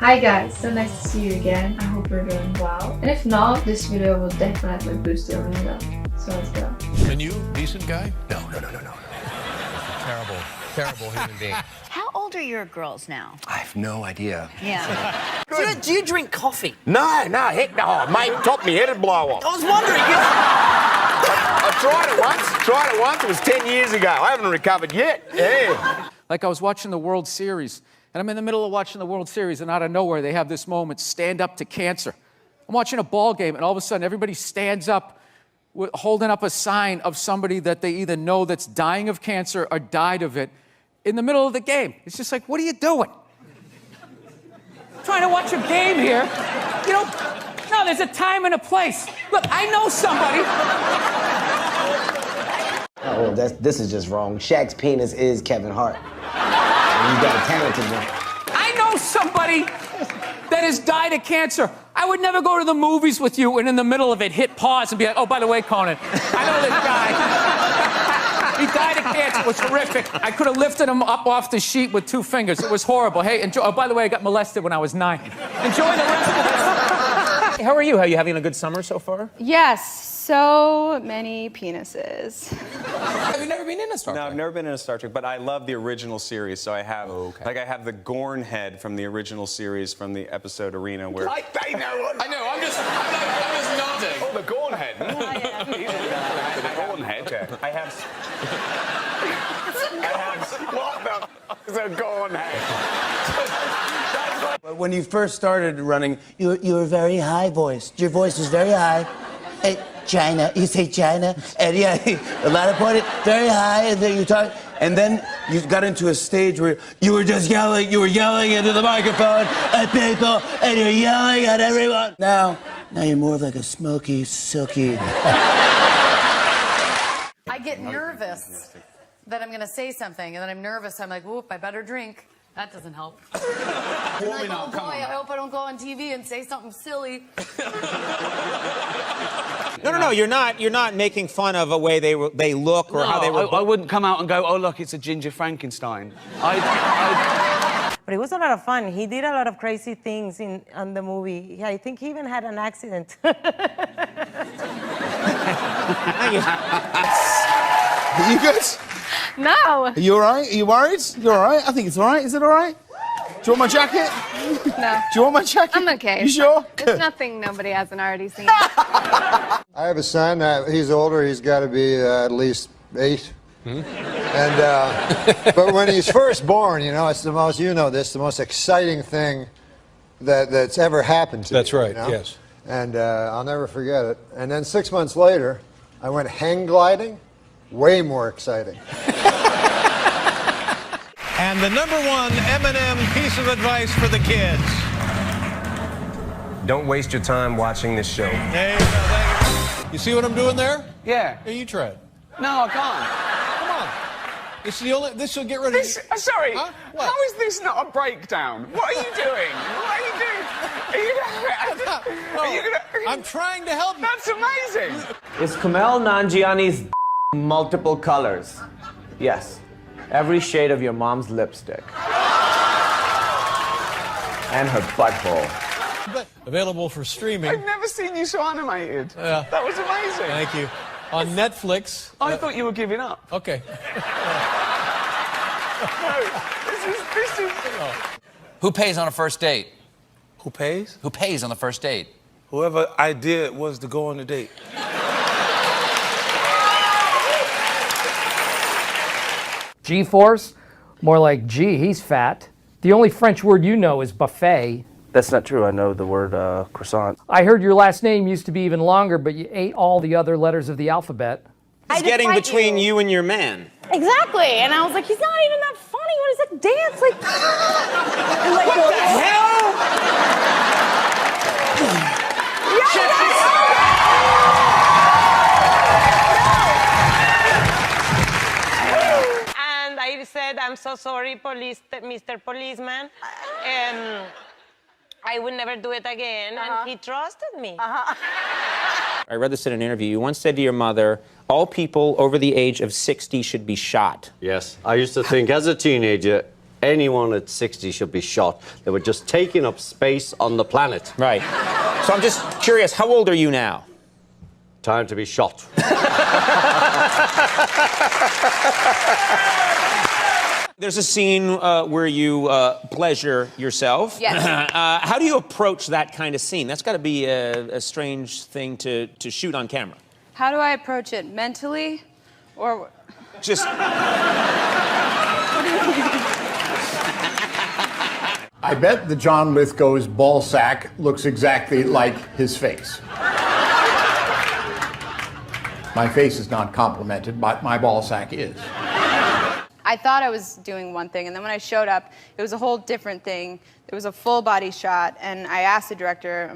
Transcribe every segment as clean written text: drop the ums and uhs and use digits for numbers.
Hi guys, so nice to see you again. I hope you're doing well. And if not, this video will definitely boost your mood up. So let's go. And you, decent guy? No. Terrible human being. How old are your girls now? I have no idea. Yeah. Do you drink coffee? No, heck no. Mate, top me head and blow off. I was wondering. I tried it once. It was 10 years ago. I haven't recovered yet. Yeah. Like I was watching the World Series, and I'm in the middle of watching the World Series, and out of nowhere, they have this moment, stand up to cancer. I'm watching a ball game, and all of a sudden, everybody stands up, holding up a sign of somebody that they either know that's dying of cancer or died of it in the middle of the game. It's just like, what are you doing? Trying to watch a game here. You know, no, there's a time and a place. Look, I know somebody. Oh, this is just wrong. Shaq's penis is Kevin Hart. And you got a talented one. I know somebody that has died of cancer. I would never go to the movies with you and in the middle of it hit pause and be like, oh, by the way, Conan, I know this guy. He died of cancer. It was horrific. I could have lifted him up off the sheet with 2 fingers. It was horrible. Hey, enjoy. Oh, by the way, I got molested when I was 9. Enjoy the rest of this. How are you? Are you having a good summer so far? Yes, so many penises. Have you never been in a Star Trek? No, I've never been in a Star Trek, but I love the original series, so I have, I have the Gorn head from the original series from the episode Arena where... I know. I'm just nodding. Oh, the Gorn head. The Gorn head. Okay. I have... What the f*** is a Gorn head? When you first started running, you were very high voiced. Your voice was very high. Hey, China, you say China, and yeah, a lot of pointed, very high, and then you talk, and then you got into a stage where you were just yelling, you were yelling into the microphone at people, and you're yelling at everyone. Now you're more of like a smoky, silky. I get nervous that I'm going to say something, and then I'm nervous. I'm like, whoop, I better drink. That doesn't help. I'm like, oh boy, I hope I don't go on TV and say something silly. No, you're not making fun of a way they look or how they were. I wouldn't come out and go, oh, look, it's a ginger Frankenstein. But it was a lot of fun. He did a lot of crazy things on the movie. I think he even had an accident. Are you good? No. Are you all right? Are you worried? You all right? I think it's all right. Is it all right? Do you want my jacket? No. Do you want my jacket? I'm okay. You sure? There's nothing nobody hasn't already seen. I have a son. He's older. He's got to be at least 8. And but when he's first born, you know, it's the most. You know this, the most exciting thing that's ever happened to me. That's right. You know? Yes. And I'll never forget it. And then 6 months later, I went hang gliding. Way more exciting. And the #1 M&M piece of advice for the kids. Don't waste your time watching this show. There you go. Thank you. You see what I'm doing there? Yeah. Here, you try it. No, I can't. Come on. This is the only. This will get rid of. Sorry, Huh? What? how is this not a breakdown? What are you doing? What are you doing? Are you gonna... I'm trying to help you. That's amazing. Is Kumail Nanjiani's multiple colors? Yes. Every shade of your mom's lipstick. And her butthole. Available for streaming. I've never seen you so animated. Yeah. That was amazing. Thank you. On Netflix. I thought you were giving up. Okay. No, this is... Who pays on a first date? Who pays? Who pays on the first date? Whoever I did was to go on the date. G-force? More like, gee, he's fat. The only French word you know is buffet. That's not true. I know the word croissant. I heard your last name used to be even longer, but you ate all the other letters of the alphabet. It's getting between you and your man. Exactly. And I was like, he's not even that funny. What is that dance? Like, and like what the hell? And I said, I'm so sorry, Mr. Policeman. I would never do it again, and he trusted me. I read this in an interview. You once said to your mother, all people over the age of 60 should be shot. Yes. I used to think as a teenager, anyone at 60 should be shot. They were just taking up space on the planet. Right. So I'm just curious, how old are you now? Time to be shot. There's a scene where you pleasure yourself. Yes. How do you approach that kind of scene? That's got to be a strange thing to shoot on camera. How do I approach it? Mentally? Or... Just... I bet that John Lithgow's ball sack looks exactly like his face. My face is not complimented, but my ball sack is. I thought I was doing one thing, and then when I showed up, it was a whole different thing. It was a full body shot, and I asked the director,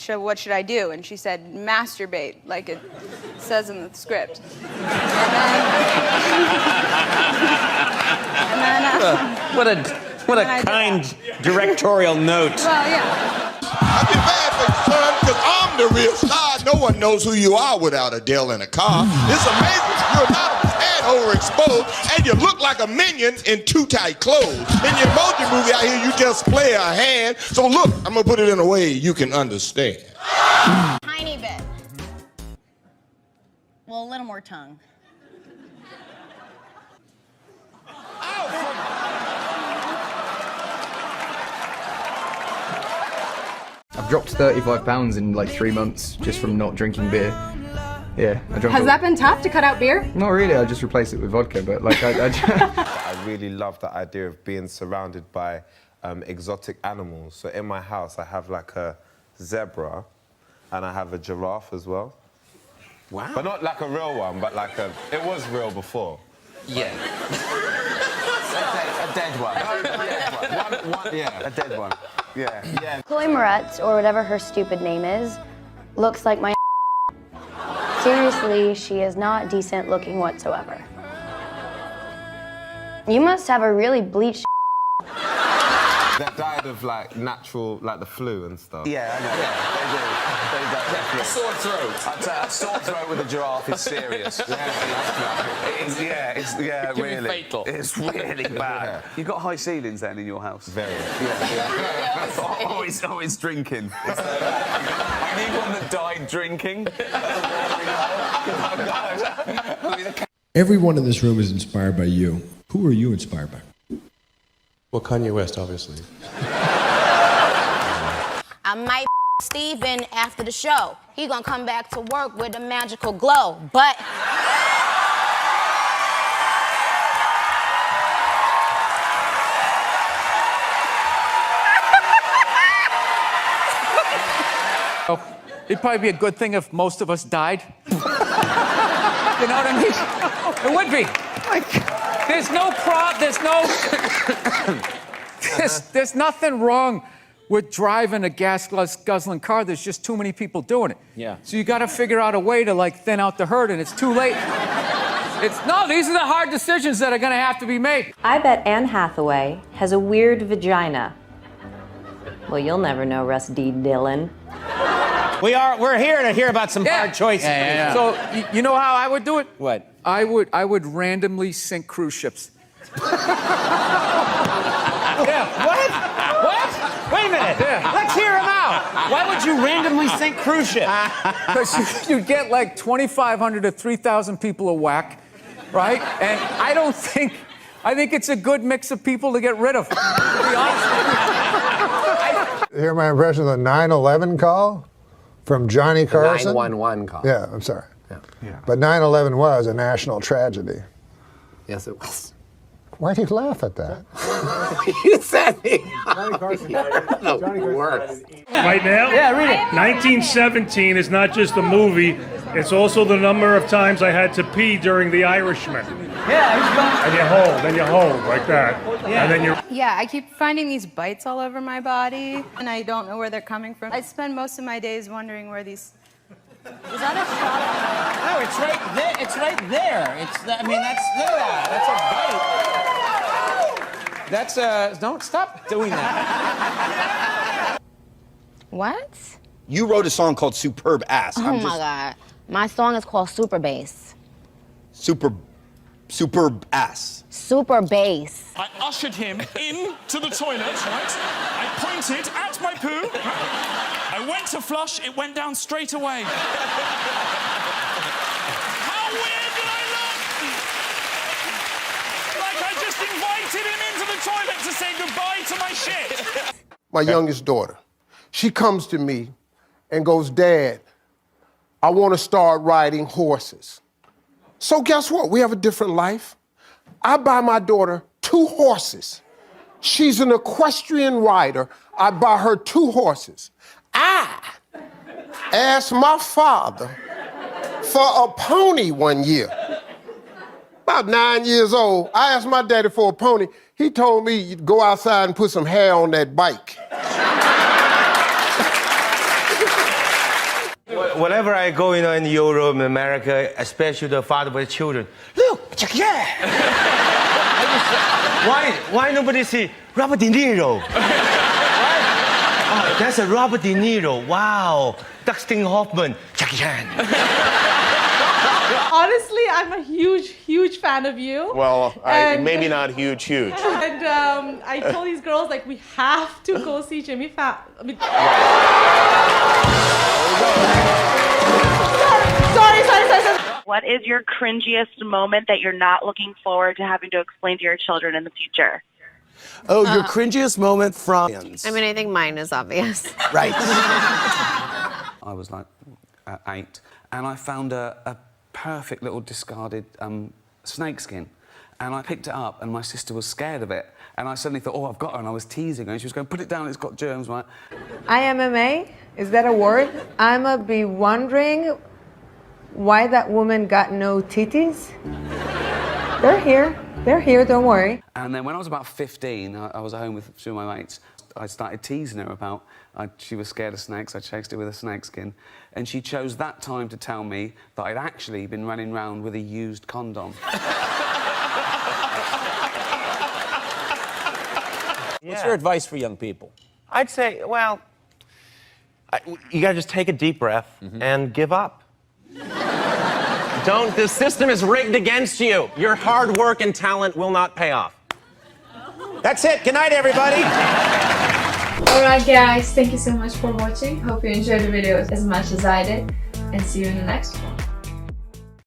what should I do? And she said, masturbate, like it says in the script. What a kind directorial note. Well, yeah. I'd be mad for you, son, because I'm the real star. No one knows who you are without Adele in a car. It's amazing. You're not overexposed, and you look like a minion in too tight clothes. In your emoji movie out here, you just play a hand. So look, I'm gonna put it in a way you can understand. Tiny bit. Well, a little more tongue. I've dropped 35 pounds in like 3 months just from not drinking beer. Yeah, I drank. Has that been tough to cut out beer? Not really. I just replaced it with vodka, but like I really love the idea of being surrounded by exotic animals. So in my house, I have like a zebra, and I have a giraffe as well. Wow. But not like a real one, but like a. It was real before. Yeah. A dead one. Yeah, a dead one. Yeah. Chloe Moretz, or whatever her stupid name is, looks like my Seriously, she is not decent looking whatsoever. You must have a really bleached That died of like natural, like the flu and stuff. Yeah, I know. A sore throat. A sore throat with a giraffe is serious. It's really fatal. It's really bad. You've got high ceilings then in your house. Very. Always drinking. I need one that died drinking. Everyone in this room is inspired by you. Who are you inspired by? Well, Kanye West, obviously. I might Steven after the show. He gonna come back to work with a magical glow, but... It'd probably be a good thing if most of us died. You know what I mean? It would be. There's nothing wrong with driving a gas-guzzling car. There's just too many people doing it. Yeah. So you got to figure out a way to like thin out the herd, and it's too late. These are the hard decisions that are going to have to be made. I bet Anne Hathaway has a weird vagina. Well, you'll never know, Russ D. Dillon. We're here to hear about some hard choices. Yeah. So you know how I would do it? What? I would randomly sink cruise ships. What? Wait a minute. Yeah. Let's hear him out. Why would you randomly sink cruise ships? Because you'd get like 2,500 to 3,000 people a whack, right? And I think it's a good mix of people to get rid of, to be honest with you. Hear my impression of the 9/11 call from Johnny Carson? 911 call. Yeah, I'm sorry. Yeah. But 9/11 was a national tragedy. Yes, it was. Why do you laugh at that? You said it. Johnny Carson. Right now? Yeah, read it. 1917 is not just a movie, it's also the number of times I had to pee during The Irishman. Yeah, And you hold like that. Yeah. And then you're... Yeah, I keep finding these bites all over my body, and I don't know where they're coming from. I spend most of my days wondering where these... Is that a shot? No, it's right there. It's right there. Look at that. That's don't stop doing that. What? You wrote a song called Superb Ass. Oh my God. My song is called Super Bass. Super super ass. Super bass. I ushered him into the toilet, right? I pointed at my poo. I went to flush, it went down straight away. How weird did I look? Like I just invited him into the toilet to say goodbye to my shit. My youngest daughter, she comes to me and goes, Dad, I want to start riding horses. So guess what? We have a different life. I buy my daughter 2 horses. She's an equestrian rider. I buy her 2 horses. I asked my father for a pony one year. About 9 years old, I asked my daddy for a pony. He told me, go outside and put some hair on that bike. Whenever I go, in Europe, America, especially the father with children, look, yeah. Why nobody see Robert De Niro? Oh, that's a Robert De Niro. Wow, Dustin Hoffman, Jackie Chan. Honestly, I'm a huge fan of you. Well, maybe not huge. And I told these girls, like, we have to go see Jimmy Fallon. Sorry. What is your cringiest moment that you're not looking forward to having to explain to your children in the future? Oh, your cringiest moment from... I mean, I think mine is obvious. Right. I was like 8, and I found a perfect little discarded snakeskin. And I picked it up, and my sister was scared of it. And I suddenly thought, oh, I've got her, and I was teasing her. And she was going, put it down, it's got germs, right? IMMA, is that a word? I'ma be wondering why that woman got no titties. They're here, don't worry. And then when I was about 15, I was at home with 2 of my mates. I started teasing her about, she was scared of snakes, I chased her with a snakeskin. And she chose that time to tell me that I'd actually been running around with a used condom. What's your advice for young people? I'd say, well, you gotta just take a deep breath and give up. The system is rigged against you. Your hard work and talent will not pay off. That's it. Good night, everybody. Alright guys, thank you so much for watching. Hope you enjoyed the video as much as I did. And see you in the next one.